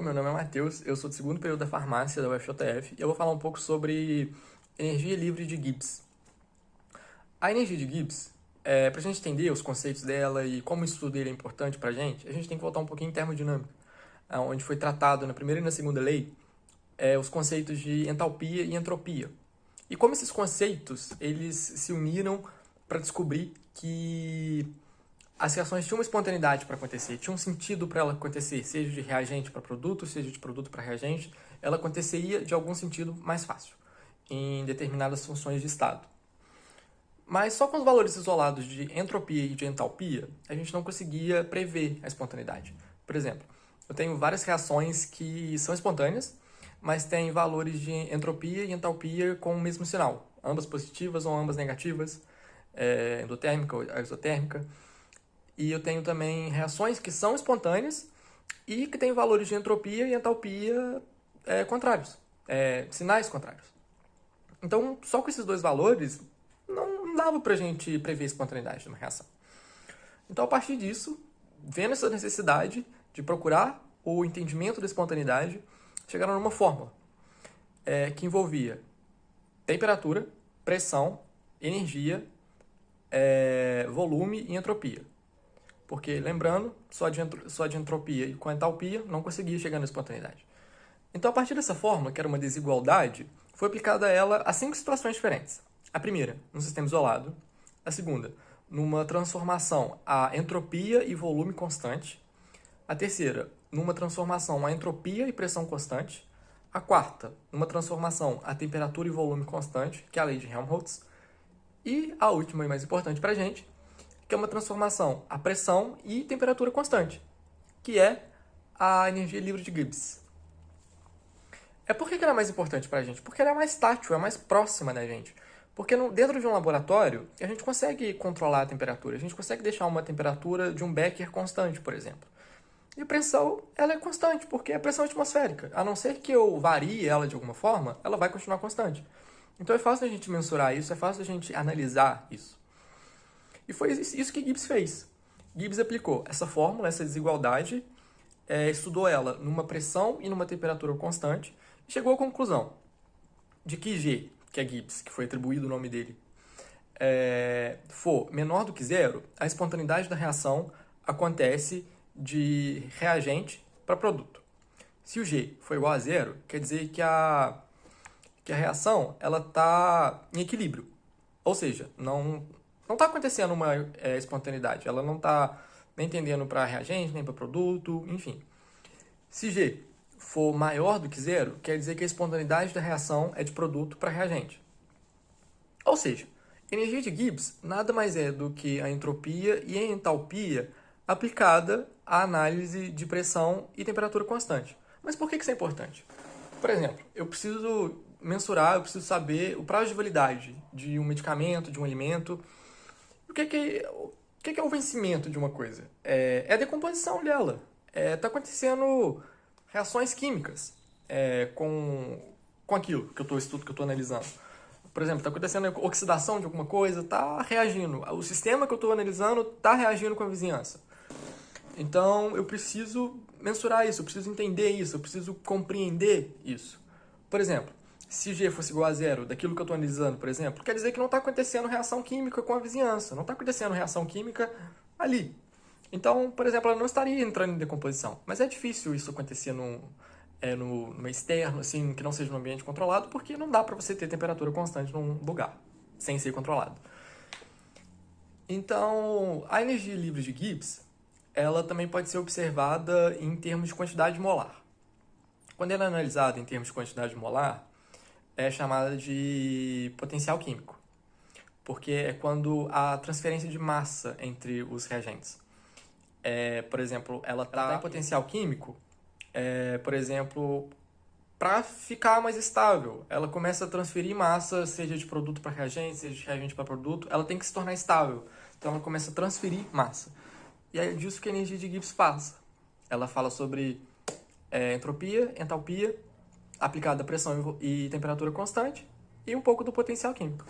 meu nome é Matheus, eu sou do segundo período da farmácia da UFJF e eu vou falar um pouco sobre energia livre de Gibbs. A energia de Gibbs, para a gente entender os conceitos dela e como o estudo dele é importante para a gente tem que voltar um pouquinho em termodinâmica, onde foi tratado na primeira e na segunda lei os conceitos de entalpia e entropia. E como esses conceitos eles se uniram para descobrir que as reações tinham uma espontaneidade para acontecer, tinha um sentido para ela acontecer, seja de reagente para produto, seja de produto para reagente, ela aconteceria de algum sentido mais fácil, em determinadas funções de estado. Mas só com os valores isolados de entropia e de entalpia, a gente não conseguia prever a espontaneidade. Por exemplo, eu tenho várias reações que são espontâneas, mas têm valores de entropia e entalpia com o mesmo sinal, ambas positivas ou ambas negativas, endotérmica ou exotérmica. E eu tenho também reações que são espontâneas e que têm valores de entropia e entalpia contrários, sinais contrários. Então, só com esses dois valores, não dava pra gente prever a espontaneidade de uma reação. Então, a partir disso, vendo essa necessidade de procurar o entendimento da espontaneidade, chegaram numa fórmula que envolvia temperatura, pressão, energia, volume e entropia. Porque, lembrando, só de entropia e com entalpia não conseguia chegar na espontaneidade. Então, a partir dessa fórmula, que era uma desigualdade, foi aplicada a ela a 5 situações diferentes. A primeira, num sistema isolado. A segunda, numa transformação a entropia e volume constante. A terceira, numa transformação a entropia e pressão constante. A quarta, numa transformação a temperatura e volume constante, que é a lei de Helmholtz. E a última e mais importante para a gente, que é uma transformação a pressão e temperatura constante, que é a energia livre de Gibbs. Por que ela é mais importante para a gente? Porque ela é mais tátil, é mais próxima da gente. Porque dentro de um laboratório, a gente consegue controlar a temperatura, a gente consegue deixar uma temperatura de um Becker constante, por exemplo. E a pressão, ela é constante, porque é a pressão atmosférica. A não ser que eu varie ela de alguma forma, ela vai continuar constante. Então é fácil a gente mensurar isso, é fácil a gente analisar isso. E foi isso que Gibbs fez. Gibbs aplicou essa fórmula, essa desigualdade, estudou ela numa pressão e numa temperatura constante, e chegou à conclusão de que G, que é Gibbs, que foi atribuído o nome dele, for menor do que zero, a espontaneidade da reação acontece de reagente para produto. Se o G for igual a zero, quer dizer que a reação está em equilíbrio. Ou seja, não está acontecendo uma espontaneidade, ela não está nem tendendo para reagente, nem para produto, enfim. Se G for maior do que zero, quer dizer que a espontaneidade da reação é de produto para reagente. Ou seja, energia de Gibbs nada mais é do que a entropia e a entalpia aplicada à análise de pressão e temperatura constante. Mas por que isso é importante? Por exemplo, eu preciso mensurar, eu preciso saber o prazo de validade de um medicamento, de um alimento. O que é o vencimento de uma coisa? É a decomposição dela. Está acontecendo reações químicas com aquilo que eu estou analisando. Por exemplo, está acontecendo oxidação de alguma coisa, está reagindo. O sistema que eu estou analisando está reagindo com a vizinhança. Então, eu preciso mensurar isso, eu preciso entender isso, eu preciso compreender isso. Por exemplo, se G fosse igual a zero daquilo que eu estou analisando, por exemplo, quer dizer que não está acontecendo reação química com a vizinhança, não está acontecendo reação química ali. Então, por exemplo, ela não estaria entrando em decomposição. Mas é difícil isso acontecer no externo, assim, que não seja um ambiente controlado, porque não dá para você ter temperatura constante num lugar, sem ser controlado. Então, a energia livre de Gibbs, ela também pode ser observada em termos de quantidade molar. Quando ela é analisada em termos de quantidade molar, é chamada de potencial químico, porque é quando a transferência de massa entre os reagentes. Por exemplo, ela está em potencial químico, por exemplo, para ficar mais estável. Ela começa a transferir massa, seja de produto para reagente, seja de reagente para produto, ela tem que se tornar estável. Então ela começa a transferir massa. E é disso que a energia de Gibbs passa. Ela fala sobre entropia, entalpia, aplicada a pressão e temperatura constante, e um pouco do potencial químico.